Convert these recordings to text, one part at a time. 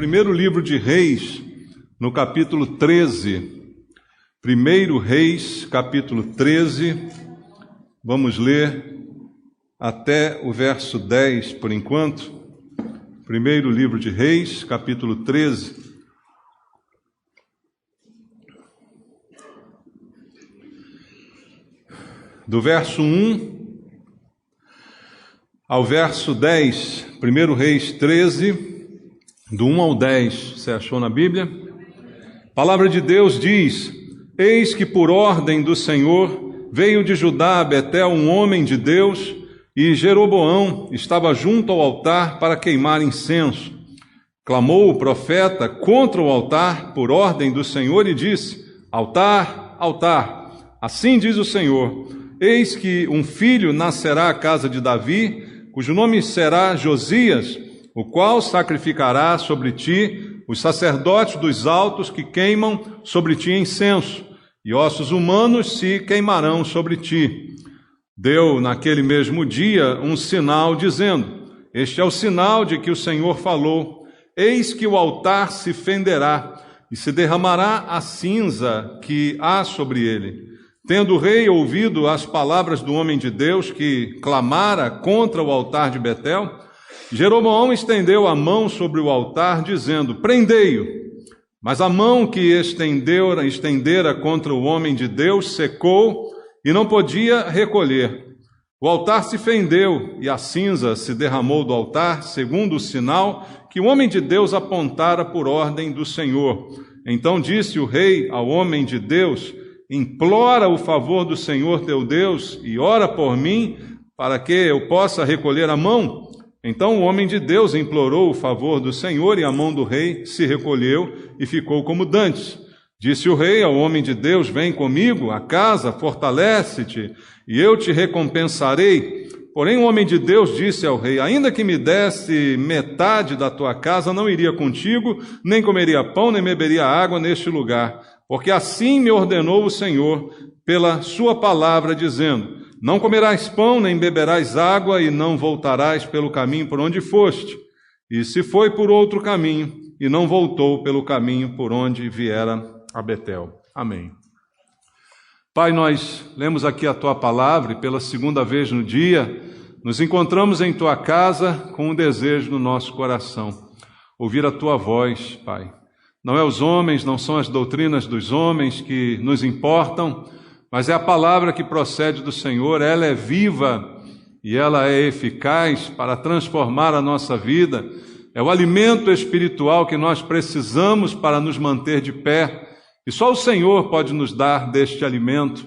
primeiro livro de Reis, no capítulo 13. Primeiro Reis, capítulo 13. Vamos ler até o verso 10 por enquanto. Primeiro livro de Reis, capítulo 13. Do verso 1 ao verso 10, 1 Reis 13, do 1 ao 10, você achou na Bíblia? A palavra de Deus diz: Eis que por ordem do Senhor veio de Judá a Betel um homem de Deus, e Jeroboão estava junto ao altar para queimar incenso. Clamou o profeta contra o altar por ordem do Senhor e disse: Altar, altar, assim diz o Senhor, eis que um filho nascerá à casa de Davi, cujo nome será Josias, o qual sacrificará sobre ti os sacerdotes dos altos que queimam sobre ti incenso, e ossos humanos se queimarão sobre ti. Deu naquele mesmo dia um sinal, dizendo: Este é o sinal de que o Senhor falou, eis que o altar se fenderá, e se derramará a cinza que há sobre ele. Tendo o rei ouvido as palavras do homem de Deus que clamara contra o altar de Betel, Jeroboão estendeu a mão sobre o altar, dizendo: Prendei-o. Mas a mão que estendera contra o homem de Deus secou e não podia recolher. O altar se fendeu e a cinza se derramou do altar, segundo o sinal que o homem de Deus apontara por ordem do Senhor. Então disse o rei ao homem de Deus: Implora o favor do Senhor teu Deus e ora por mim, para que eu possa recolher a mão. Então o homem de Deus implorou o favor do Senhor, e a mão do rei se recolheu e ficou como dantes. Disse o rei ao homem de Deus: Vem comigo à casa, fortalece-te, e eu te recompensarei. Porém o homem de Deus disse ao rei: Ainda que me desse metade da tua casa, não iria contigo, nem comeria pão, nem beberia água neste lugar. Porque assim me ordenou o Senhor, pela sua palavra, dizendo: Não comerás pão, nem beberás água, e não voltarás pelo caminho por onde foste. E se foi por outro caminho, e não voltou pelo caminho por onde viera a Betel. Amém. Pai, nós lemos aqui a Tua palavra, e pela segunda vez no dia, nos encontramos em Tua casa com um desejo no nosso coração: ouvir a Tua voz, Pai. Não é os homens, não são as doutrinas dos homens que nos importam, mas é a palavra que procede do Senhor. Ela é viva e ela é eficaz para transformar a nossa vida. É o alimento espiritual que nós precisamos para nos manter de pé, e só o Senhor pode nos dar deste alimento.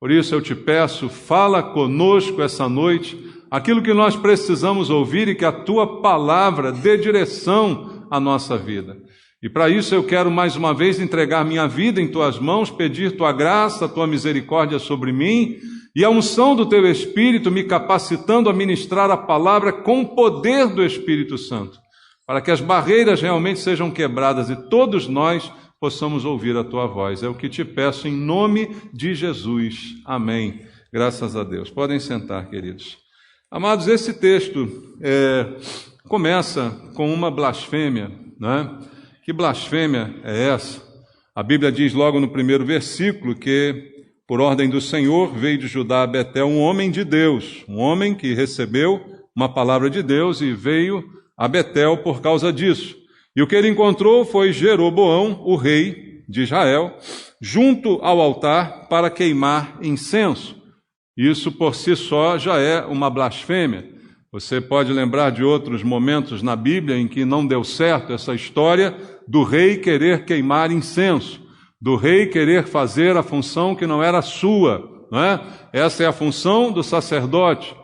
Por isso eu te peço, fala conosco essa noite, aquilo que nós precisamos ouvir, e que a Tua palavra dê direção à nossa vida. E para isso eu quero mais uma vez entregar minha vida em Tuas mãos, pedir Tua graça, Tua misericórdia sobre mim, e a unção do Teu Espírito me capacitando a ministrar a palavra com o poder do Espírito Santo, para que as barreiras realmente sejam quebradas e todos nós possamos ouvir a Tua voz. É o que te peço em nome de Jesus. Amém. Graças a Deus. Podem sentar, queridos. Amados, esse texto começa com uma blasfêmia, né? Que blasfêmia é essa? A Bíblia diz logo no primeiro versículo que, por ordem do Senhor, veio de Judá a Betel um homem de Deus, um homem que recebeu uma palavra de Deus e veio a Betel por causa disso. E o que ele encontrou foi Jeroboão, o rei de Israel, junto ao altar para queimar incenso. Isso por si só já é uma blasfêmia. Você pode lembrar de outros momentos na Bíblia em que não deu certo essa história do rei querer queimar incenso, do rei querer fazer a função que não era sua, não é? Essa é a função do sacerdote.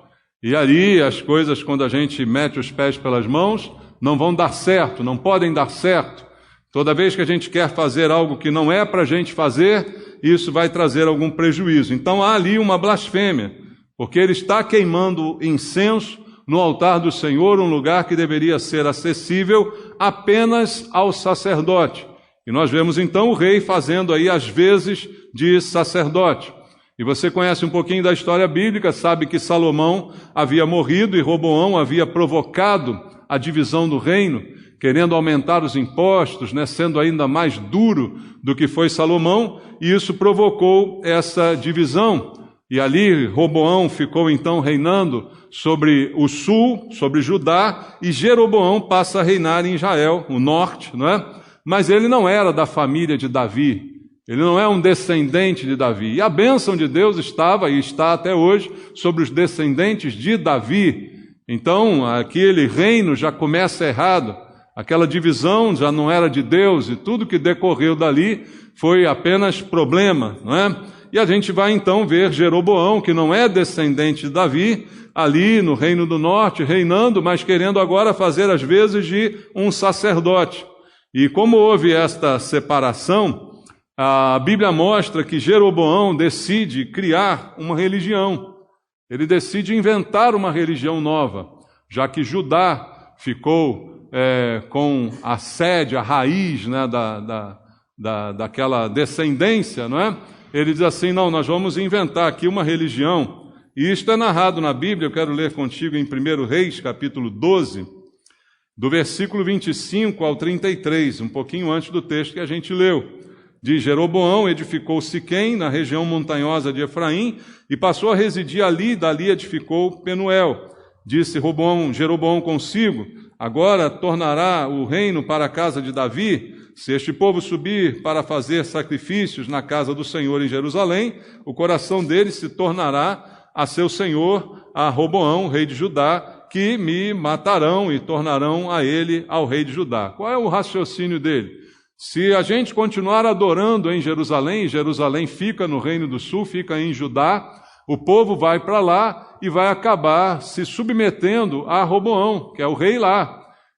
E ali as coisas, quando a gente mete os pés pelas mãos, não vão dar certo, não podem dar certo. Toda vez que a gente quer fazer algo que não é para a gente fazer, isso vai trazer algum prejuízo. Então há ali uma blasfêmia, porque ele está queimando incenso no altar do Senhor, um lugar que deveria ser acessível apenas ao sacerdote. E nós vemos então o rei fazendo aí as vezes de sacerdote. E você conhece um pouquinho da história bíblica, sabe que Salomão havia morrido e Roboão havia provocado a divisão do reino. querendo aumentar os impostos, né, sendo ainda mais duro do que foi Salomão, e isso provocou essa divisão. E ali Roboão ficou então reinando sobre o sul, sobre Judá, e Jeroboão passa a reinar em Israel, o norte, não é? Mas ele não era da família de Davi, ele não é um descendente de Davi. E a bênção de Deus estava e está até hoje sobre os descendentes de Davi. Então, aquele reino já começa errado, aquela divisão já não era de Deus, e tudo que decorreu dali foi apenas problema, não é? E a gente vai então ver Jeroboão, que não é descendente de Davi, ali no Reino do Norte, reinando, mas querendo agora fazer as vezes de um sacerdote. E como houve esta separação, a Bíblia mostra que Jeroboão decide criar uma religião. Ele decide inventar uma religião nova, já que Judá ficou com a sede, a raiz, né, daquela descendência, não é? Ele diz assim, não, nós vamos inventar aqui uma religião. E isto é narrado na Bíblia, eu quero ler contigo em 1 Reis, capítulo 12, do versículo 25 ao 33, um pouquinho antes do texto que a gente leu. Diz, Jeroboão edificou Siquém, na região montanhosa de Efraim, e passou a residir ali, dali edificou Penuel. Disse Jeroboão consigo, agora tornará o reino para a casa de Davi. Se este povo subir para fazer sacrifícios na casa do Senhor em Jerusalém, o coração deles se tornará a seu senhor, a Roboão, rei de Judá, que me matarão e tornarão a ele ao rei de Judá. Qual é o raciocínio dele? Se a gente continuar adorando em Jerusalém, Jerusalém fica no Reino do Sul, fica em Judá, o povo vai para lá e vai acabar se submetendo a Roboão, que é o rei lá.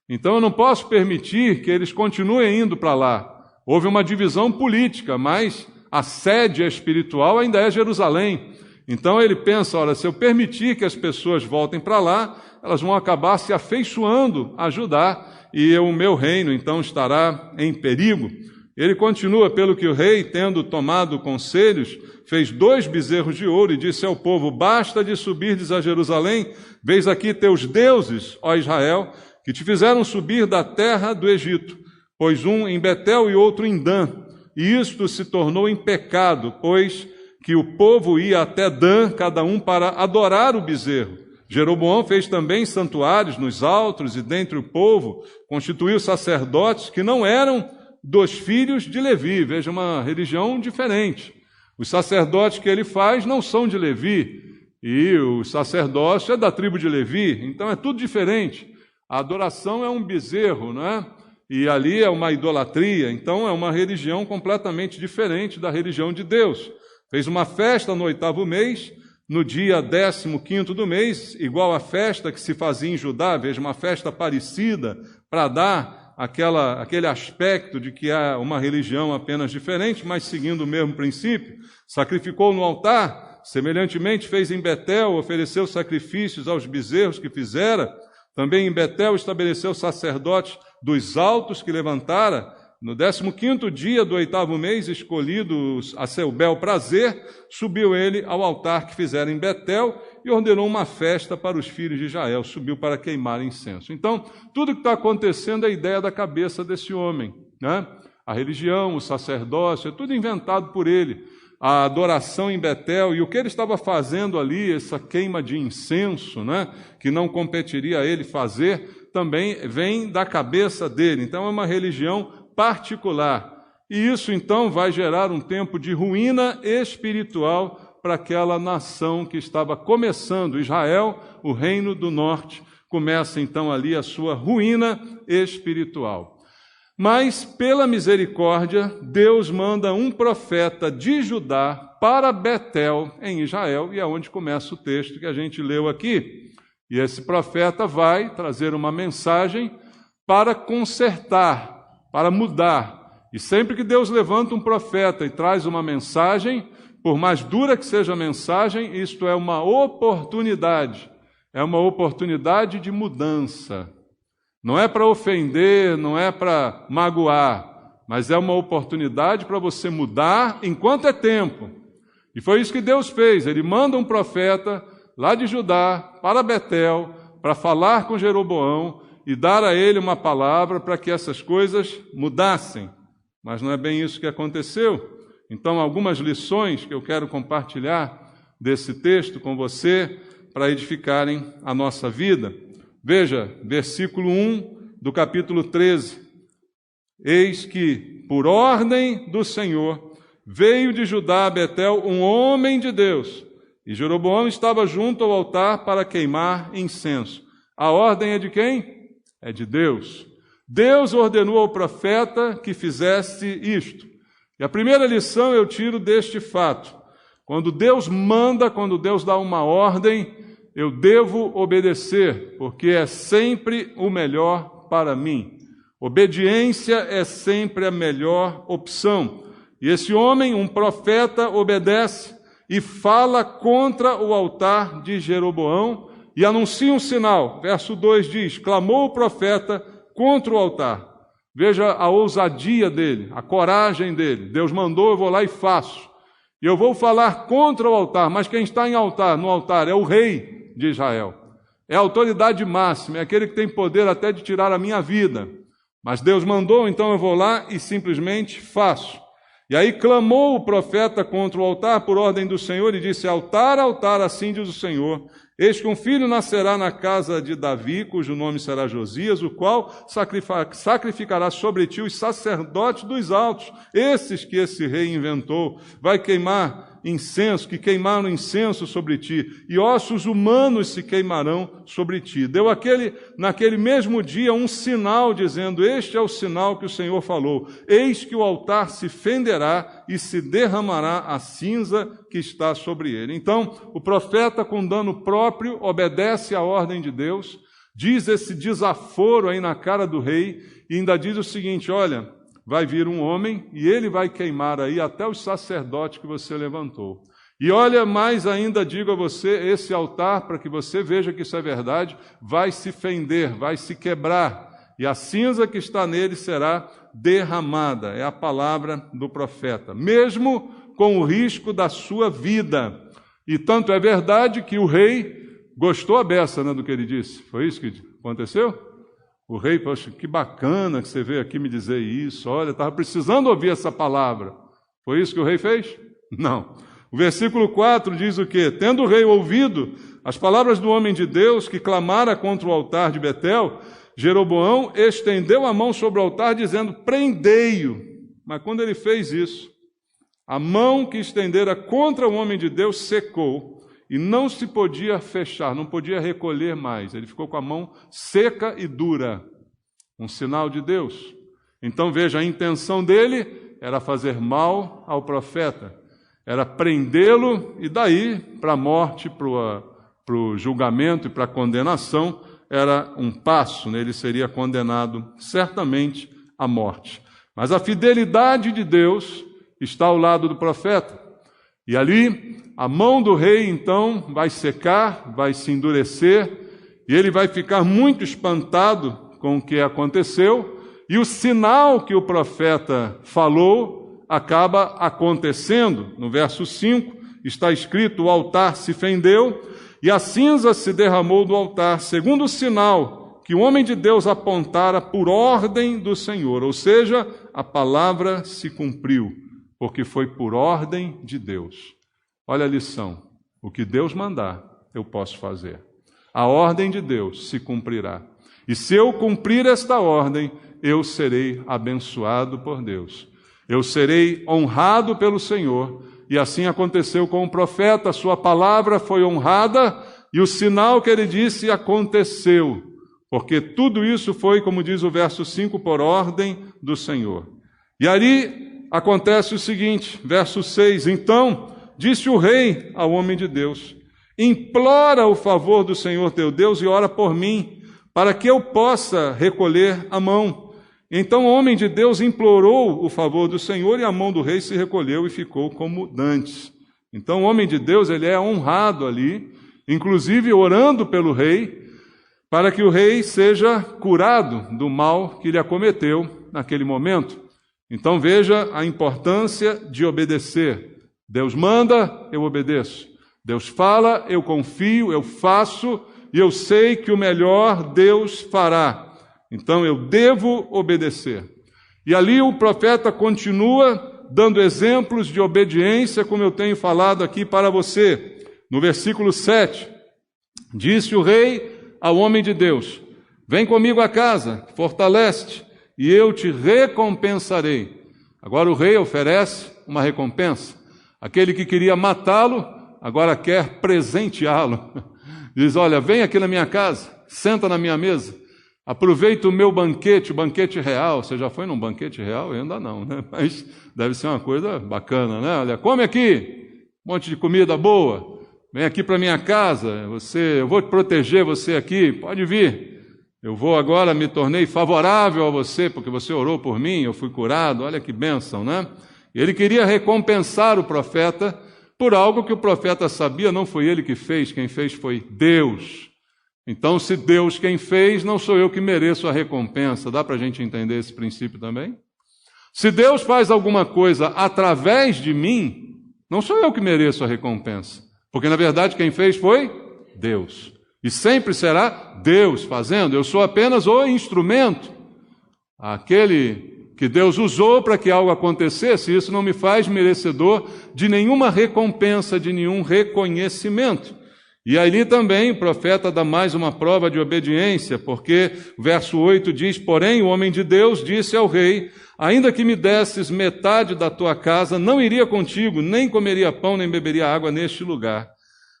Então eu não posso permitir que eles continuem indo para lá. Houve uma divisão política, mas a sede espiritual ainda é Jerusalém. Então ele pensa, olha, se eu permitir que as pessoas voltem para lá, elas vão acabar se afeiçoando a Judá, e o meu reino então estará em perigo. Ele continua, pelo que o rei, tendo tomado conselhos, fez 2 bezerros de ouro e disse ao povo, basta de subirdes a Jerusalém, veis aqui teus deuses, ó Israel, que te fizeram subir da terra do Egito, pois um em Betel e outro em Dan. E isto se tornou em pecado, pois que o povo ia até Dan, cada um para adorar o bezerro. Jeroboão fez também santuários nos altos e dentre o povo, constituiu sacerdotes que não eram dos filhos de Levi. Veja, uma religião diferente. Os sacerdotes que ele faz não são de Levi, e o sacerdócio é da tribo de Levi, então é tudo diferente. A adoração é um bezerro, não é? E ali é uma idolatria, então é uma religião completamente diferente da religião de Deus. Fez uma festa no 8º mês, no dia 15º do mês, igual à festa que se fazia em Judá, veja, uma festa parecida, para dar aquele aspecto de que é uma religião apenas diferente, mas seguindo o mesmo princípio. Sacrificou no altar, semelhantemente fez em Betel, ofereceu sacrifícios aos bezerros que fizera. Também em Betel estabeleceu sacerdotes dos altos que levantara. No 15º dia do 8º mês, escolhidos a seu bel prazer, subiu ele ao altar que fizera em Betel e ordenou uma festa para os filhos de Israel. Subiu para queimar incenso. Então, tudo que está acontecendo é a ideia da cabeça desse homem, né? A religião, o sacerdócio, é tudo inventado por ele. A adoração em Betel, e o que ele estava fazendo ali, essa queima de incenso, né, que não competiria a ele fazer, também vem da cabeça dele. Então é uma religião particular. E isso então vai gerar um tempo de ruína espiritual para aquela nação que estava começando. Israel, o reino do norte, começa então ali a sua ruína espiritual. Mas, pela misericórdia, Deus manda um profeta de Judá para Betel, em Israel, e é onde começa o texto que a gente leu aqui. E esse profeta vai trazer uma mensagem para consertar, para mudar. E sempre que Deus levanta um profeta e traz uma mensagem, por mais dura que seja a mensagem, isto é uma oportunidade. É uma oportunidade de mudança. Não é para ofender, não é para magoar, mas é uma oportunidade para você mudar enquanto é tempo. E foi isso que Deus fez. Ele manda um profeta lá de Judá para Betel para falar com Jeroboão e dar a ele uma palavra para que essas coisas mudassem. Mas não é bem isso que aconteceu. Então, algumas lições que eu quero compartilhar desse texto com você para edificarem a nossa vida. Veja, versículo 1 do capítulo 13. Eis que, por ordem do Senhor, veio de Judá a Betel um homem de Deus, e Jeroboão estava junto ao altar para queimar incenso. A ordem é de quem? É de Deus. Deus ordenou ao profeta que fizesse isto. E a primeira lição eu tiro deste fato. Quando Deus manda, quando Deus dá uma ordem, eu devo obedecer, porque é sempre o melhor para mim. Obediência é sempre a melhor opção. E esse homem, um profeta, obedece e fala contra o altar de Jeroboão e anuncia um sinal. Verso 2 diz: clamou o profeta contra o altar. Veja a ousadia dele, a coragem dele. Deus mandou, eu vou lá e faço. E eu vou falar contra o altar, mas quem está no altar é o rei de Israel. É a autoridade máxima, é aquele que tem poder até de tirar a minha vida. Mas Deus mandou, então eu vou lá e simplesmente faço. E aí clamou o profeta contra o altar por ordem do Senhor e disse: altar, altar, assim diz o Senhor, eis que um filho nascerá na casa de Davi, cujo nome será Josias, o qual sacrificará sobre ti os sacerdotes dos altos, esses que esse rei inventou. Vai queimar incenso, que queimaram incenso sobre ti, e ossos humanos se queimarão sobre ti. Deu naquele mesmo dia um sinal, dizendo: este é o sinal que o Senhor falou, eis que o altar se fenderá e se derramará a cinza que está sobre ele. Então, o profeta, com dano próprio, obedece à ordem de Deus, diz esse desaforo aí na cara do rei, e ainda diz o seguinte: olha, vai vir um homem e ele vai queimar aí até os sacerdotes que você levantou. E olha, mais ainda digo a você, esse altar, para que você veja que isso é verdade, vai se fender, vai se quebrar, e a cinza que está nele será derramada. É a palavra do profeta, mesmo com o risco da sua vida. E tanto é verdade que o rei gostou a beça, né, do que ele disse. Foi isso que aconteceu? O rei, poxa, que bacana que você veio aqui me dizer isso. Olha, estava precisando ouvir essa palavra. Foi isso que o rei fez? Não. O versículo 4 diz o quê? Tendo o rei ouvido as palavras do homem de Deus que clamara contra o altar de Betel, Jeroboão estendeu a mão sobre o altar, dizendo: prendei-o. Mas quando ele fez isso, a mão que estendera contra o homem de Deus secou, e não se podia fechar, não podia recolher mais. Ele ficou com a mão seca e dura, um sinal de Deus. Então veja, a intenção dele era fazer mal ao profeta, era prendê-lo, e daí para a morte, para o julgamento e para a condenação, era um passo, né? Ele seria condenado certamente à morte. Mas a fidelidade de Deus está ao lado do profeta, e ali a mão do rei, então, vai secar, vai se endurecer, e ele vai ficar muito espantado com o que aconteceu, e o sinal que o profeta falou acaba acontecendo. No verso 5 está escrito: o altar se fendeu, e a cinza se derramou do altar, segundo o sinal que o homem de Deus apontara por ordem do Senhor. Ou seja, a palavra se cumpriu, porque foi por ordem de Deus. Olha a lição: o que Deus mandar, eu posso fazer. A ordem de Deus se cumprirá. E se eu cumprir esta ordem, eu serei abençoado por Deus. Eu serei honrado pelo Senhor. E assim aconteceu com o profeta. A sua palavra foi honrada e o sinal que ele disse aconteceu. Porque tudo isso foi, como diz o verso 5, por ordem do Senhor. E ali acontece o seguinte, verso 6: então disse o rei ao homem de Deus: implora o favor do Senhor teu Deus e ora por mim, para que eu possa recolher a mão. Então o homem de Deus implorou o favor do Senhor, e a mão do rei se recolheu e ficou como dantes. Então o homem de Deus, ele é honrado ali, inclusive orando pelo rei, para que o rei seja curado do mal que lhe acometeu naquele momento. Então veja a importância de obedecer. Deus manda, eu obedeço. Deus fala, eu confio, eu faço, e eu sei que o melhor Deus fará. então eu devo obedecer. E ali o profeta continua dando exemplos de obediência, como eu tenho falado aqui para você. No versículo 7, disse o rei ao homem de Deus: vem comigo a casa, fortalece-te, e eu te recompensarei. Agora o rei oferece uma recompensa. Aquele que queria matá-lo, agora quer presenteá-lo. Diz: olha, vem aqui na minha casa, senta na minha mesa, aproveita o meu banquete, o banquete real. Você já foi num banquete real? Eu ainda não, né? Mas deve ser uma coisa bacana, né? Olha, come aqui, um monte de comida boa, vem aqui para minha casa, eu vou proteger você aqui, pode vir. Eu vou agora, me tornei favorável a você, porque você orou por mim, eu fui curado, olha que bênção, né? E ele queria recompensar o profeta por algo que o profeta sabia, não foi ele que fez, quem fez foi Deus. Então, se Deus quem fez, não sou eu que mereço a recompensa. Dá para a gente entender esse princípio também? Se Deus faz alguma coisa através de mim, não sou eu que mereço a recompensa, porque na verdade quem fez foi Deus. E sempre será Deus fazendo, eu sou apenas o instrumento, aquele que Deus usou para que algo acontecesse. Isso não me faz merecedor de nenhuma recompensa, de nenhum reconhecimento. E ali também o profeta dá mais uma prova de obediência, porque o verso 8 diz: porém o homem de Deus disse ao rei: ainda que me desses metade da tua casa, não iria contigo, nem comeria pão, nem beberia água neste lugar.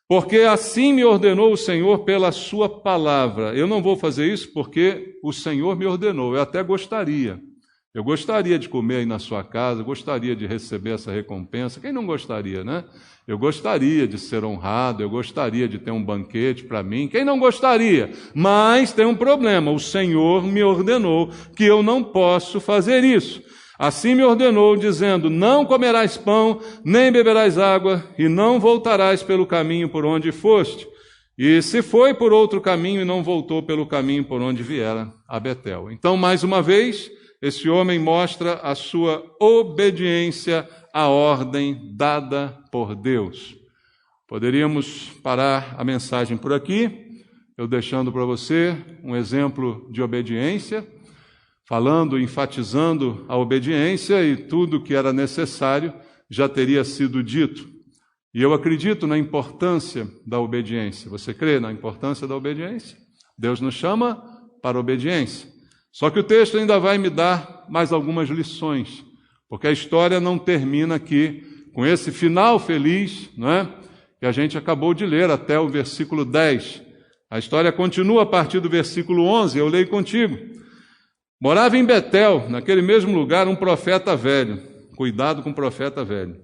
Porque assim me ordenou o Senhor pela sua palavra. Eu não vou fazer isso porque o Senhor me ordenou. Eu até gostaria. Eu gostaria de comer aí na sua casa, gostaria de receber essa recompensa. Quem não gostaria, né? Eu gostaria de ser honrado, eu gostaria de ter um banquete para mim. Quem não gostaria? Mas tem um problema, o Senhor me ordenou que eu não posso fazer isso. Assim me ordenou, dizendo: não comerás pão, nem beberás água, e não voltarás pelo caminho por onde foste. E se foi por outro caminho e não voltou pelo caminho por onde viera a Betel. Então, mais uma vez, esse homem mostra a sua obediência à ordem dada por Deus. Poderíamos parar a mensagem por aqui, eu deixando para você um exemplo de obediência, falando, enfatizando a obediência, e tudo que era necessário já teria sido dito. E eu acredito na importância da obediência. Você crê na importância da obediência? Deus nos chama para a obediência. Só que o texto ainda vai me dar mais algumas lições, porque a história não termina aqui com esse final feliz, não é? Que a gente acabou de ler até o versículo 10. A história continua a partir do versículo 11, eu leio contigo. Morava em Betel, naquele mesmo lugar, um profeta velho. Cuidado com o profeta velho.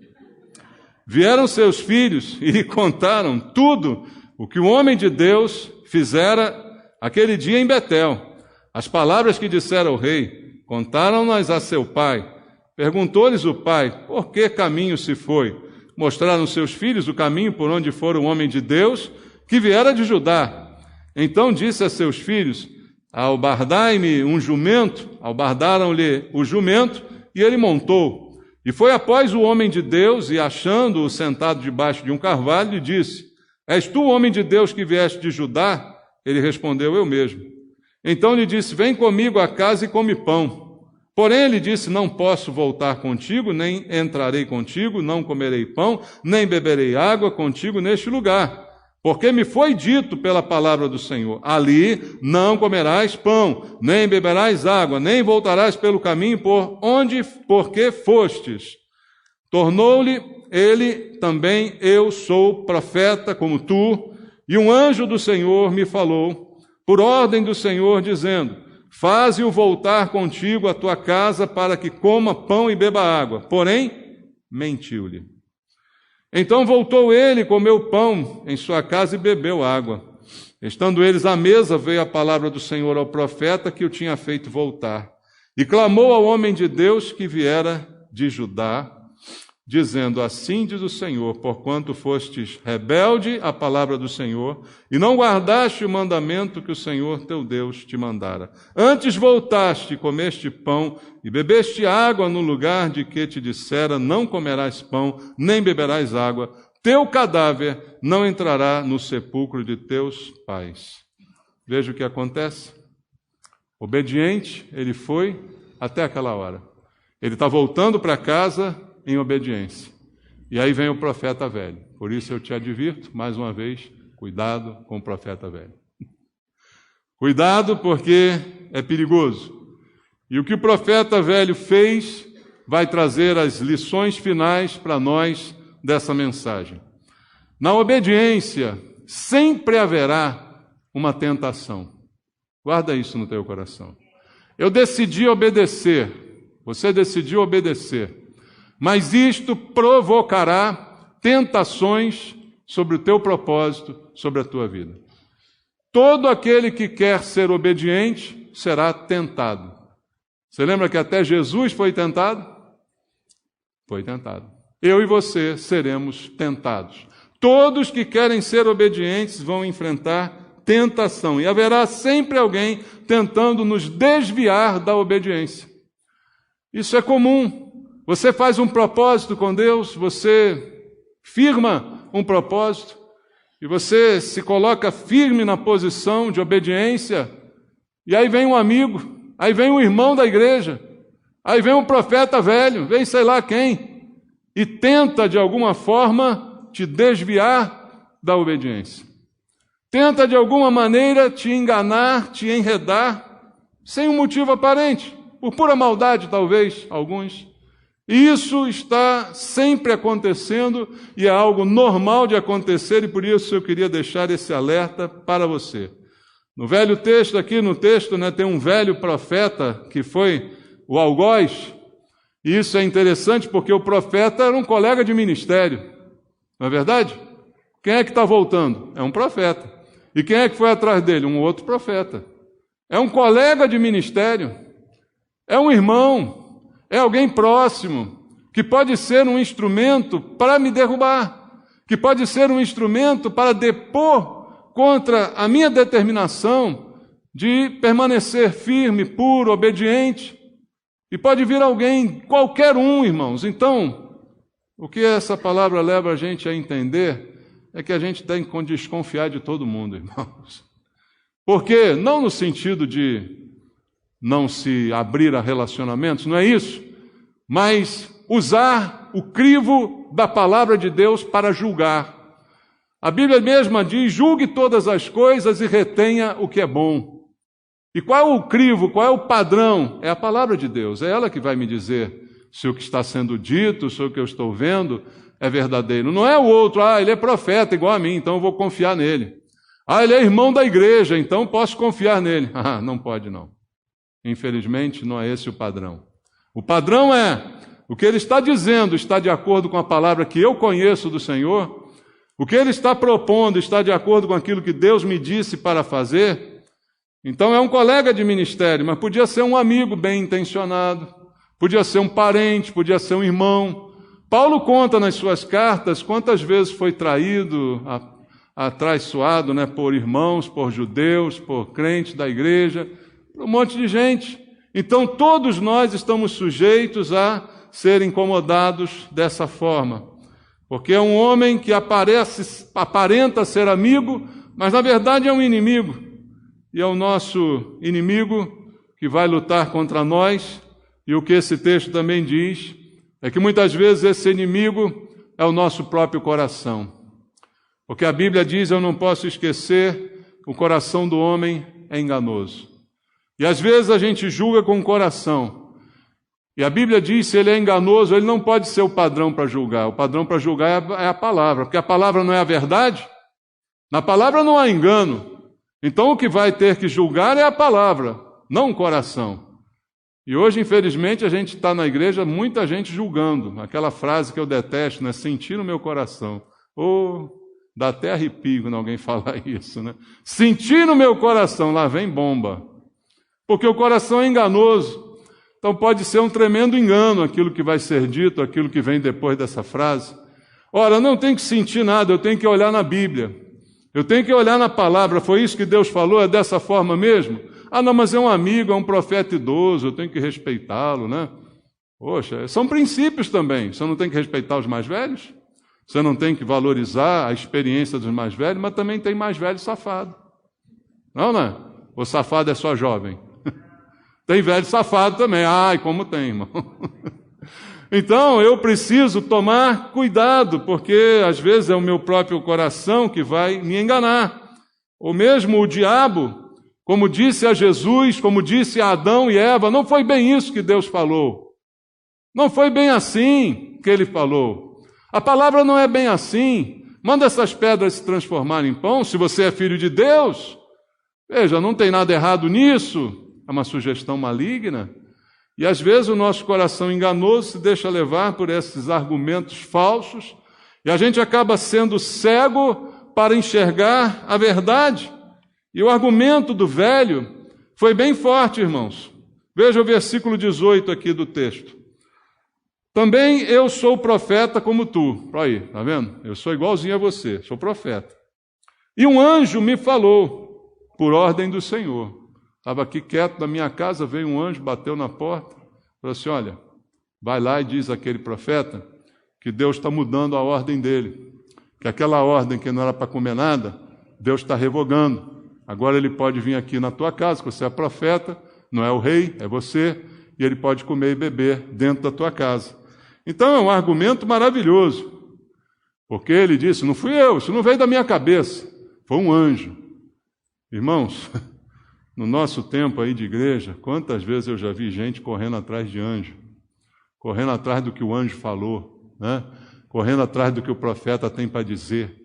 Vieram seus filhos e lhe contaram tudo o que o homem de Deus fizera aquele dia em Betel. As palavras que dissera ao rei, contaram-nas a seu pai. Perguntou-lhes o pai: por que caminho se foi? Mostraram seus filhos o caminho por onde fora o homem de Deus, que viera de Judá. Então disse a seus filhos: albardai-me um jumento. Albardaram-lhe o jumento, e ele montou. E foi após o homem de Deus, e achando-o sentado debaixo de um carvalho, lhe disse: és tu o homem de Deus que vieste de Judá? Ele respondeu: eu mesmo. Então lhe disse: vem comigo a casa e come pão. Porém ele disse: não posso voltar contigo, nem entrarei contigo, não comerei pão, nem beberei água contigo neste lugar. Porque me foi dito pela palavra do Senhor: ali não comerás pão, nem beberás água, nem voltarás pelo caminho por que fostes. Tornou-lhe ele também: eu sou profeta como tu, e um anjo do Senhor me falou, por ordem do Senhor, dizendo: faze-o voltar contigo à tua casa para que coma pão e beba água. Porém, mentiu-lhe. Então voltou ele, comeu pão em sua casa e bebeu água. Estando eles à mesa, veio a palavra do Senhor ao profeta que o tinha feito voltar. E clamou ao homem de Deus que viera de Judá, dizendo: assim diz o Senhor, porquanto fostes rebelde à palavra do Senhor, e não guardaste o mandamento que o Senhor teu Deus te mandara. Antes voltaste, comeste pão e bebeste água no lugar de que te dissera: não comerás pão, nem beberás água, teu cadáver não entrará no sepulcro de teus pais. Veja o que acontece. Obediente, ele foi até aquela hora. Ele está voltando para casa em obediência. E aí vem o profeta velho. Por isso eu te advirto, mais uma vez, cuidado com o profeta velho. Cuidado, porque é perigoso. E o que o profeta velho fez vai trazer as lições finais para nós dessa mensagem. Na obediência, sempre haverá uma tentação. Guarda isso no teu coração. Eu decidi obedecer, você decidiu obedecer, mas isto provocará tentações sobre o teu propósito, sobre a tua vida. Todo aquele que quer ser obediente será tentado. Você lembra que até Jesus foi tentado? Foi tentado. Eu e você seremos tentados. Todos que querem ser obedientes vão enfrentar tentação. E haverá sempre alguém tentando nos desviar da obediência. Isso é comum. Você faz um propósito com Deus, você firma um propósito, e você se coloca firme na posição de obediência, e aí vem um amigo, aí vem um irmão da igreja, aí vem um profeta velho, vem sei lá quem, e tenta de alguma forma te desviar da obediência. Tenta de alguma maneira te enganar, te enredar, sem um motivo aparente, por pura maldade talvez, alguns. E isso está sempre acontecendo e é algo normal de acontecer, e por isso eu queria deixar esse alerta para você. No velho texto, aqui no texto, tem um velho profeta que foi o algoz, e isso é interessante porque o profeta era um colega de ministério, não é verdade? Quem é que está voltando? É um profeta. E quem é que foi atrás dele? Um outro profeta. É um colega de ministério, é um irmão, é alguém próximo, que pode ser um instrumento para me derrubar, que pode ser um instrumento para depor contra a minha determinação de permanecer firme, puro, obediente. E pode vir alguém, qualquer um, irmãos. Então, o que essa palavra leva a gente a entender é que a gente tem que desconfiar de todo mundo, irmãos. Porque, não no sentido de não se abrir a relacionamentos, não é isso, mas usar o crivo da palavra de Deus para julgar. A Bíblia mesma diz: julgue todas as coisas e retenha o que é bom. E qual é o crivo, qual é o padrão? É a palavra de Deus, é ela que vai me dizer se o que está sendo dito, se o que eu estou vendo é verdadeiro. Não é o outro, ele é profeta igual a mim, então eu vou confiar nele. Ele é irmão da igreja, então posso confiar nele. Não pode não. Infelizmente, não é esse o padrão. O padrão é, o que ele está dizendo está de acordo com a palavra que eu conheço do Senhor, o que ele está propondo está de acordo com aquilo que Deus me disse para fazer. Então é um colega de ministério, mas podia ser um amigo bem intencionado, podia ser um parente, podia ser um irmão. Paulo conta nas suas cartas quantas vezes foi traído, atraiçoado, por irmãos, por judeus, por crentes da igreja, por um monte de gente. Então todos nós estamos sujeitos a ser incomodados dessa forma, porque é um homem que aparenta ser amigo, mas na verdade é um inimigo, e é o nosso inimigo que vai lutar contra nós. E o que esse texto também diz é que muitas vezes esse inimigo é o nosso próprio coração, porque a Bíblia diz, eu não posso esquecer, o coração do homem é enganoso. E às vezes a gente julga com o coração. E a Bíblia diz, se ele é enganoso, ele não pode ser o padrão para julgar. O padrão para julgar é a palavra, porque a palavra não é a verdade. Na palavra não há engano. Então o que vai ter que julgar é a palavra, não o coração. E hoje, infelizmente, a gente está na igreja, muita gente julgando. Aquela frase que eu detesto, sentir no meu coração. Dá até arrepio quando alguém fala isso, Sentir no meu coração, lá vem bomba. Porque o coração é enganoso. Então pode ser um tremendo engano aquilo que vai ser dito, aquilo que vem depois dessa frase. Ora, eu não tenho que sentir nada, eu tenho que olhar na Bíblia. Eu tenho que olhar na palavra, foi isso que Deus falou, é dessa forma mesmo? Não, mas é um amigo, é um profeta idoso, eu tenho que respeitá-lo, Poxa, são princípios também. Você não tem que respeitar os mais velhos? Você não tem que valorizar a experiência dos mais velhos, mas também tem mais velho safado. Não é? O safado é só jovem. Tem velho safado também. Ai, como tem, irmão. Então, eu preciso tomar cuidado, porque às vezes é o meu próprio coração que vai me enganar. Ou mesmo o diabo, como disse a Jesus, como disse a Adão e Eva, não foi bem isso que Deus falou. Não foi bem assim que ele falou. A palavra não é bem assim. Manda essas pedras se transformarem em pão, se você é filho de Deus. Veja, não tem nada errado nisso. É uma sugestão maligna. E às vezes o nosso coração enganoso se deixa levar por esses argumentos falsos, e a gente acaba sendo cego para enxergar a verdade. E o argumento do velho foi bem forte, irmãos. Veja o versículo 18 aqui do texto. Também eu sou profeta como tu. Olha aí, tá vendo? Eu sou igualzinho a você, sou profeta. E um anjo me falou, por ordem do Senhor. Estava aqui quieto na minha casa, veio um anjo, bateu na porta, falou assim, olha, vai lá e diz àquele profeta que Deus está mudando a ordem dele, que aquela ordem que não era para comer nada, Deus está revogando. Agora ele pode vir aqui na tua casa, que você é profeta, não é o rei, é você, e ele pode comer e beber dentro da tua casa. Então é um argumento maravilhoso, porque ele disse, não fui eu, isso não veio da minha cabeça, foi um anjo. Irmãos, no nosso tempo aí de igreja, quantas vezes eu já vi gente correndo atrás de anjo, correndo atrás do que o anjo falou, né? Correndo atrás do que o profeta tem para dizer.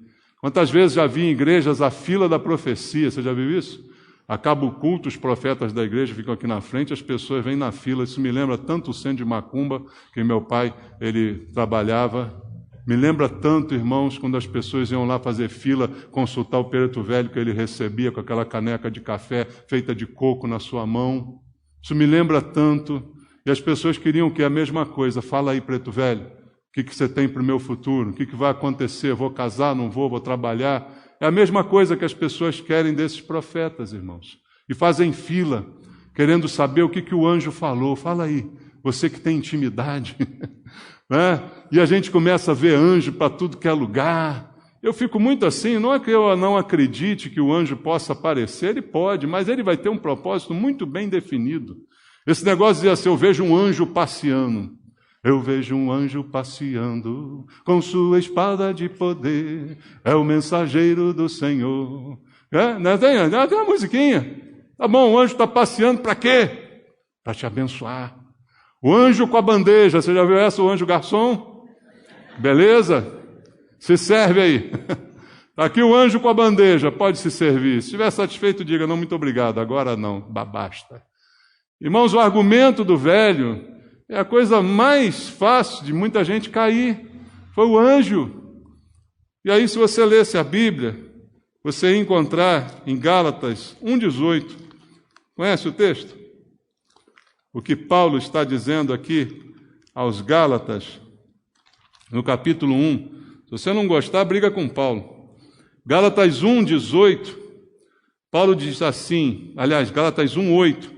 Quantas vezes já vi em igrejas a fila da profecia, você já viu isso? Acaba o culto, os profetas da igreja ficam aqui na frente, as pessoas vêm na fila. Isso me lembra tanto o centro de Macumba, que meu pai, ele trabalhava. Me lembra tanto, irmãos, quando as pessoas iam lá fazer fila, consultar o preto velho que ele recebia com aquela caneca de café feita de coco na sua mão. Isso me lembra tanto. E as pessoas queriam que a mesma coisa. Fala aí, preto velho, o que você tem para o meu futuro? O que vai acontecer? Vou casar, não vou trabalhar? É a mesma coisa que as pessoas querem desses profetas, irmãos. E fazem fila, querendo saber o que o anjo falou. Fala aí, você que tem intimidade. Né? E a gente começa a ver anjo para tudo que é lugar. Eu fico muito assim, não é que eu não acredite que o anjo possa aparecer, ele pode, mas ele vai ter um propósito muito bem definido. Esse negócio dizia assim, eu vejo um anjo passeando. Eu vejo um anjo passeando com sua espada de poder, é o mensageiro do Senhor. Tem uma musiquinha. Tá bom, o anjo está passeando para quê? Para te abençoar. O anjo com a bandeja, você já viu essa, o anjo garçom? Beleza? Se serve aí. Aqui o anjo com a bandeja, pode se servir. Se estiver satisfeito, diga, não, muito obrigado, agora não, basta. Irmãos, o argumento do velho é a coisa mais fácil de muita gente cair. Foi o anjo. E aí, se você lesse a Bíblia, você ia encontrar em Gálatas 1,18. Conhece o texto? O que Paulo está dizendo aqui aos Gálatas, no capítulo 1. Se você não gostar, briga com Paulo. Gálatas 1,18. Paulo diz assim, aliás, Gálatas 1,8.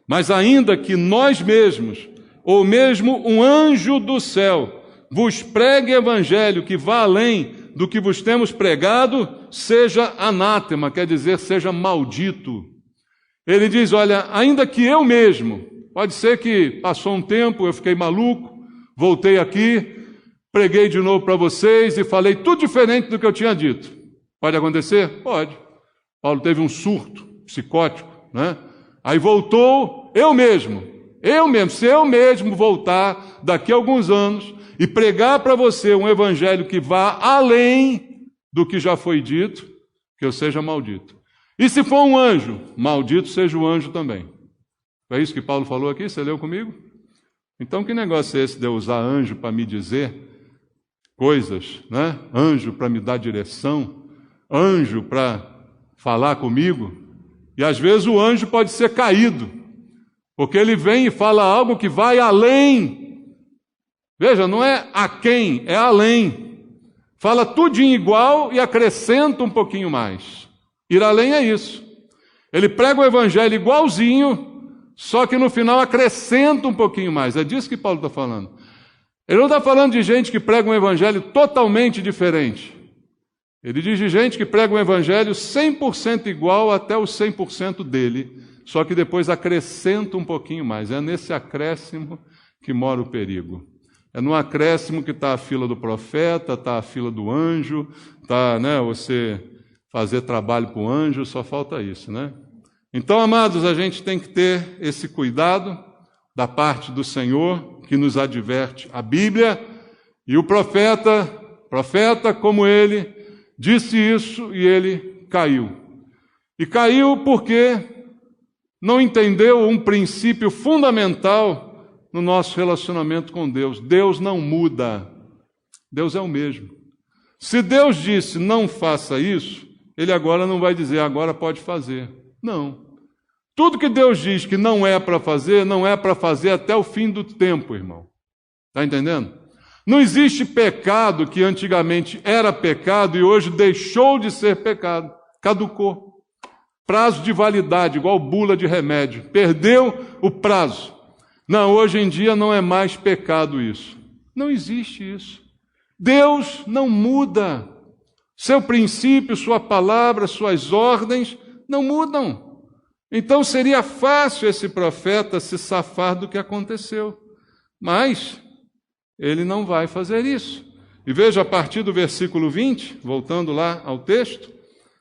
Mas ainda que nós mesmos, ou mesmo um anjo do céu, vos pregue evangelho que vá além do que vos temos pregado, seja anátema, quer dizer, seja maldito. Ele diz, olha, ainda que eu mesmo, pode ser que passou um tempo, eu fiquei maluco, voltei aqui, preguei de novo para vocês e falei tudo diferente do que eu tinha dito. Pode acontecer? Pode. Paulo teve um surto psicótico, né? Aí voltou, se eu mesmo voltar daqui a alguns anos e pregar para você um evangelho que vá além do que já foi dito, que eu seja maldito. E se for um anjo, maldito seja o anjo também. É isso que Paulo falou aqui? Você leu comigo? Então que negócio é esse de eu usar anjo para me dizer coisas, né? Anjo para me dar direção, anjo para falar comigo? E às vezes o anjo pode ser caído, porque ele vem e fala algo que vai além. Veja, não é a quem, é além. Fala tudinho igual e acrescenta um pouquinho mais. Ir além é isso. Ele prega o evangelho igualzinho, só que no final acrescenta um pouquinho mais. É disso que Paulo está falando. Ele não está falando de gente que prega um evangelho totalmente diferente. Ele diz de gente que prega um evangelho 100% igual até os 100% dele, só que depois acrescenta um pouquinho mais. É nesse acréscimo que mora o perigo. É no acréscimo que está a fila do profeta, está a fila do anjo, está, você fazer trabalho para o anjo, só falta isso, né? Então, amados, a gente tem que ter esse cuidado da parte do Senhor, que nos adverte a Bíblia, e o profeta como ele, disse isso e ele caiu. E caiu porque não entendeu um princípio fundamental no nosso relacionamento com Deus. Deus não muda. Deus é o mesmo. Se Deus disse, não faça isso, Ele agora não vai dizer, agora pode fazer. Não. Tudo que Deus diz que não é para fazer, não é para fazer até o fim do tempo, irmão. Está entendendo? Não existe pecado que antigamente era pecado e hoje deixou de ser pecado. Caducou. Prazo de validade, igual bula de remédio. Perdeu o prazo. Não, hoje em dia não é mais pecado isso. Não existe isso. Deus não muda. Seu princípio, sua palavra, suas ordens não mudam. Então seria fácil esse profeta se safar do que aconteceu. Mas ele não vai fazer isso. E veja, a partir do versículo 20, voltando lá ao texto,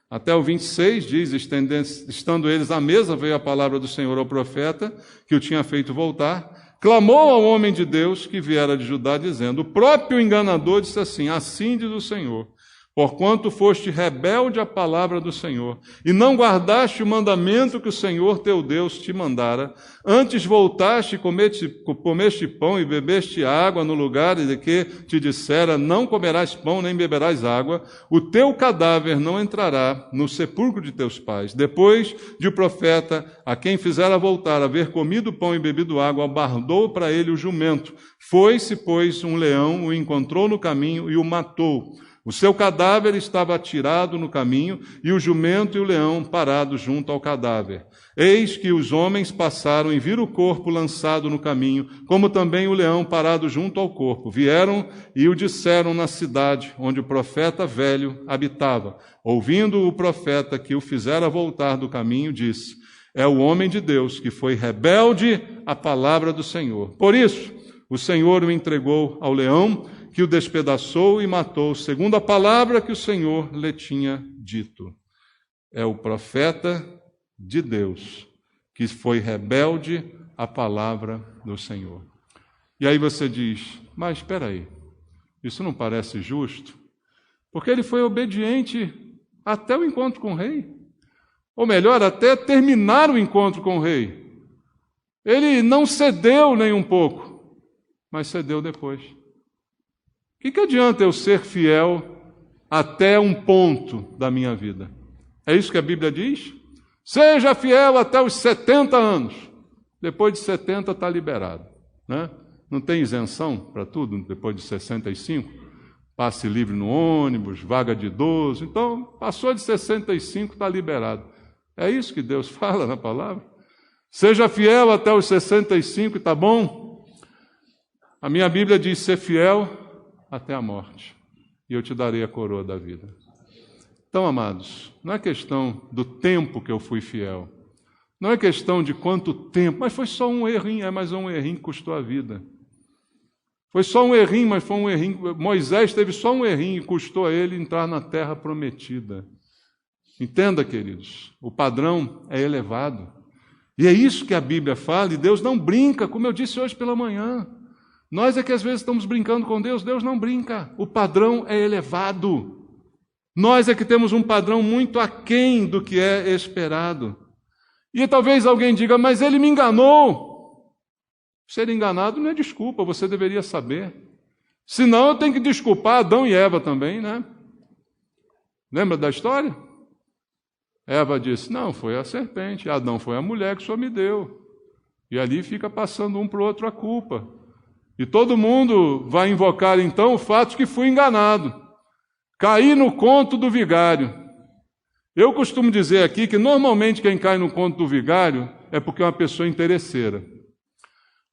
até o 26, diz, estando eles à mesa, veio a palavra do Senhor ao profeta, que o tinha feito voltar, clamou ao homem de Deus que viera de Judá, dizendo, o próprio enganador disse assim diz o Senhor, porquanto foste rebelde à palavra do Senhor, e não guardaste o mandamento que o Senhor teu Deus te mandara, antes voltaste, comeste pão e bebeste água no lugar de que te dissera, não comerás pão nem beberás água, o teu cadáver não entrará no sepulcro de teus pais. Depois de o profeta, a quem fizera voltar, haver comido pão e bebido água, bardou para ele o jumento. Foi-se, pois, um leão, o encontrou no caminho e o matou. O seu cadáver estava atirado no caminho, e o jumento e o leão parados junto ao cadáver. Eis que os homens passaram e viram o corpo lançado no caminho, como também o leão parado junto ao corpo. Vieram e o disseram na cidade, onde o profeta velho habitava. Ouvindo o profeta que o fizera voltar do caminho, disse, é o homem de Deus que foi rebelde à palavra do Senhor. Por isso, o Senhor o entregou ao leão, que o despedaçou e matou, segundo a palavra que o Senhor lhe tinha dito. É o profeta de Deus que foi rebelde à palavra do Senhor. E aí você diz, mas espera aí, isso não parece justo? Porque ele foi obediente até o encontro com o rei. Ou melhor, até terminar o encontro com o rei. Ele não cedeu nem um pouco, mas cedeu depois. O que adianta eu ser fiel até um ponto da minha vida? É isso que a Bíblia diz? Seja fiel até os 70 anos. Depois de 70 está liberado. Né? Não tem isenção para tudo depois de 65? Passe livre no ônibus, vaga de idoso. Então, passou de 65, está liberado. É isso que Deus fala na palavra? Seja fiel até os 65, está bom? A minha Bíblia diz ser fiel até a morte, e eu te darei a coroa da vida. Então, amados, não é questão do tempo que eu fui fiel, não é questão de quanto tempo, mas foi só um errinho, mas um errinho que custou a vida. Foi só um errinho, mas foi um errinho. Moisés teve só um errinho e custou a ele entrar na terra prometida. Entenda, queridos, o padrão é elevado. E é isso que a Bíblia fala, e Deus não brinca, como eu disse hoje pela manhã. Nós é que às vezes estamos brincando com Deus, Deus não brinca. O padrão é elevado. Nós é que temos um padrão muito aquém do que é esperado. E talvez alguém diga, mas ele me enganou. Ser enganado não é desculpa, você deveria saber. Senão eu tenho que desculpar Adão e Eva também, né? Lembra da história? Eva disse, não, foi a serpente. Adão foi a mulher que o Senhor me deu. E ali fica passando um para o outro a culpa. E todo mundo vai invocar, então, o fato de que fui enganado. Caí no conto do vigário. Eu costumo dizer aqui que, normalmente, quem cai no conto do vigário é porque é uma pessoa interesseira.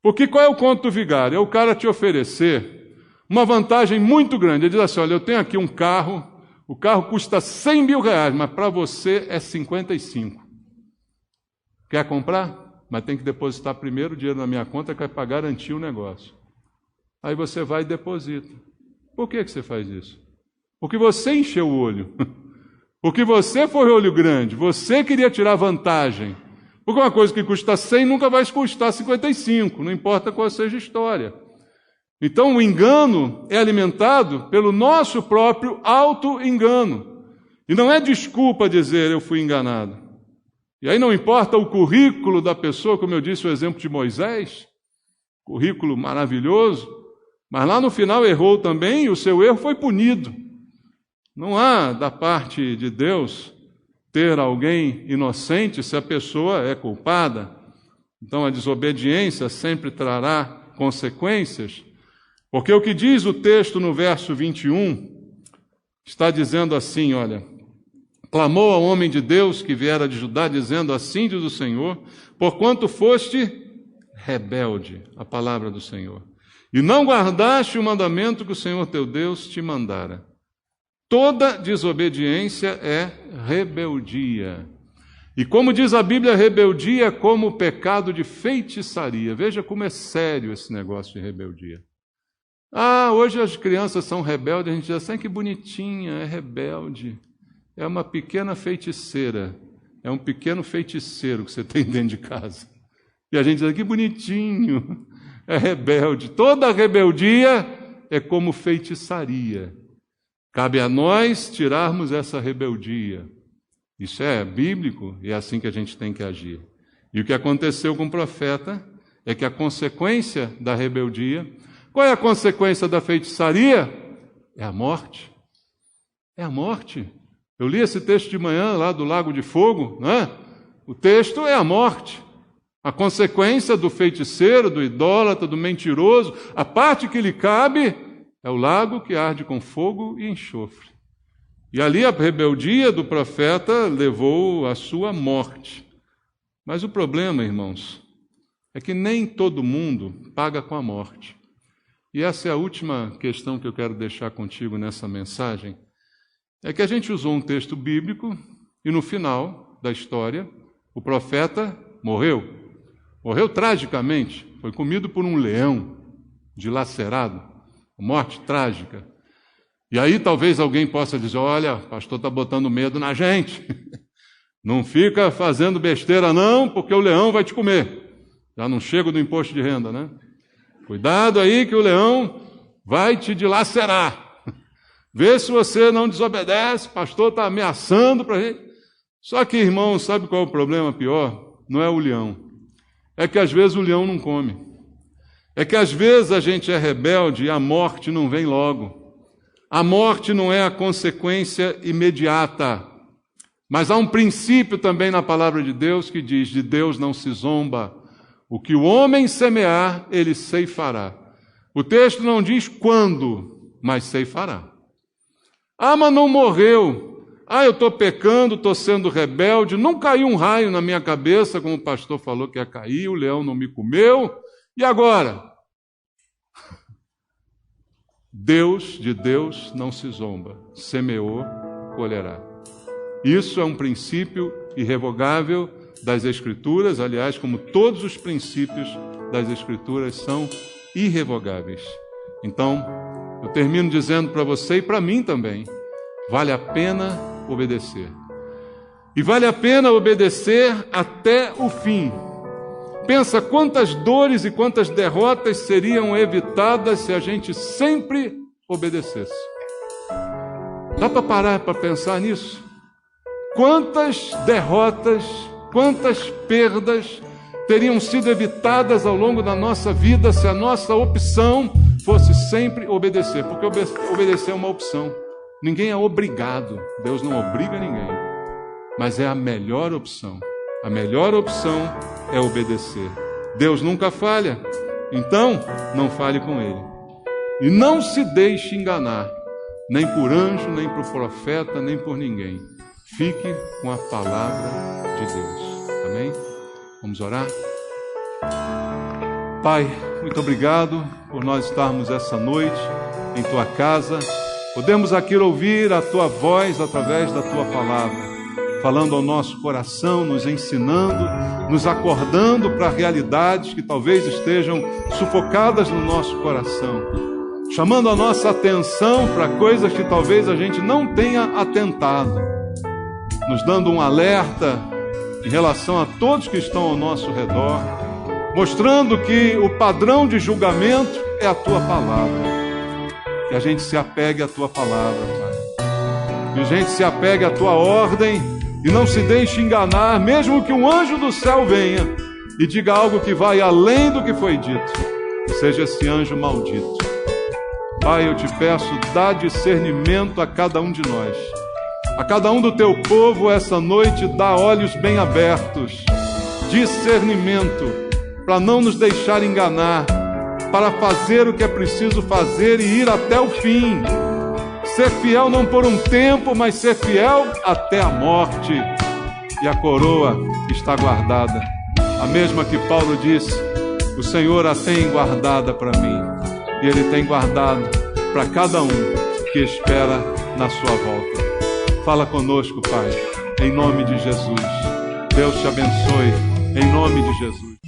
Porque qual é o conto do vigário? É o cara te oferecer uma vantagem muito grande. Ele diz assim, olha, eu tenho aqui um carro, o carro custa 100 mil reais, mas para você é 55. Quer comprar? Mas tem que depositar primeiro o dinheiro na minha conta, que é para garantir o negócio. Aí você vai e deposita. Por que você faz isso? Porque você encheu o olho. Porque você foi olho grande. Você queria tirar vantagem. Porque uma coisa que custa 100 nunca vai custar 55, não importa qual seja a história. Então o engano é alimentado pelo nosso próprio auto-engano. E não é desculpa dizer eu fui enganado. E aí não importa o currículo da pessoa, como eu disse o exemplo de Moisés, currículo maravilhoso, mas lá no final errou também e o seu erro foi punido. Não há da parte de Deus ter alguém inocente se a pessoa é culpada. Então a desobediência sempre trará consequências, porque o que diz o texto no verso 21, está dizendo assim, olha, clamou ao homem de Deus que viera de Judá, dizendo, assim diz o Senhor, porquanto foste rebelde à palavra do Senhor, e não guardaste o mandamento que o Senhor teu Deus te mandara. Toda desobediência é rebeldia. E como diz a Bíblia, rebeldia é como o pecado de feitiçaria. Veja como é sério esse negócio de rebeldia. Hoje as crianças são rebeldes, a gente diz assim, que bonitinha, é rebelde. É uma pequena feiticeira, é um pequeno feiticeiro que você tem dentro de casa. E a gente diz, que bonitinho, é rebelde. Toda rebeldia é como feitiçaria. Cabe a nós tirarmos essa rebeldia. Isso é bíblico e é assim que a gente tem que agir. E o que aconteceu com o profeta é que a consequência da rebeldia, qual é a consequência da feitiçaria? É a morte. É a morte. Eu li esse texto de manhã lá do Lago de Fogo, não é? O texto é a morte. A consequência do feiticeiro, do idólatra, do mentiroso, a parte que lhe cabe é o lago que arde com fogo e enxofre. E ali a rebeldia do profeta levou à sua morte. Mas o problema, irmãos, é que nem todo mundo paga com a morte. E essa é a última questão que eu quero deixar contigo nessa mensagem. É que a gente usou um texto bíblico e no final da história, o profeta morreu. Morreu tragicamente, foi comido por um leão dilacerado. Morte trágica. E aí talvez alguém possa dizer, olha, o pastor está botando medo na gente. Não fica fazendo besteira não, porque o leão vai te comer. Já não chega do imposto de renda, né? Cuidado aí que o leão vai te dilacerar. Vê se você não desobedece, o pastor está ameaçando para a gente. Só que, irmão, sabe qual é o problema pior? Não é o leão. É que às vezes o leão não come. É que às vezes a gente é rebelde e a morte não vem logo. A morte não é a consequência imediata. Mas há um princípio também na palavra de Deus que diz, de Deus não se zomba. O que o homem semear, ele ceifará. O texto não diz quando, mas ceifará. Mas não morreu. Eu estou pecando, estou sendo rebelde, não caiu um raio na minha cabeça, como o pastor falou que ia cair, o leão não me comeu. E agora? De Deus não se zomba. Semeou, colherá. Isso é um princípio irrevogável das Escrituras, aliás, como todos os princípios das Escrituras são irrevogáveis. Então, eu termino dizendo para você e para mim também, vale a pena obedecer. E vale a pena obedecer até o fim. Pensa quantas dores e quantas derrotas seriam evitadas se a gente sempre obedecesse. Dá para parar para pensar nisso? Quantas derrotas, quantas perdas teriam sido evitadas ao longo da nossa vida se a nossa opção fosse sempre obedecer? Porque obedecer é uma opção. Ninguém é obrigado. Deus não obriga ninguém. Mas é a melhor opção. A melhor opção é obedecer. Deus nunca falha, então não fale com Ele. E não se deixe enganar, nem por anjo, nem por profeta, nem por ninguém. Fique com a palavra de Deus. Amém? Vamos orar? Pai, muito obrigado por nós estarmos essa noite em Tua casa. Podemos aqui ouvir a Tua voz através da Tua palavra. falando ao nosso coração, nos ensinando, nos acordando para realidades que talvez estejam sufocadas no nosso coração, chamando a nossa atenção para coisas que talvez a gente não tenha atentado, nos dando um alerta em relação a todos que estão ao nosso redor, mostrando que o padrão de julgamento é a Tua palavra. Que a gente se apegue à Tua palavra, Pai. Que a gente se apegue à Tua ordem e não se deixe enganar, mesmo que um anjo do céu venha e diga algo que vai além do que foi dito, seja esse anjo maldito. Pai, eu te peço, dá discernimento a cada um de nós. A cada um do Teu povo, essa noite, dá olhos bem abertos, discernimento, para não nos deixar enganar, para fazer o que é preciso fazer e ir até o fim. Ser fiel não por um tempo, mas ser fiel até a morte. E a coroa está guardada, a mesma que Paulo disse, o Senhor a tem guardada para mim. E Ele tem guardado para cada um que espera na sua volta. Fala conosco, Pai, em nome de Jesus. Deus te abençoe, em nome de Jesus.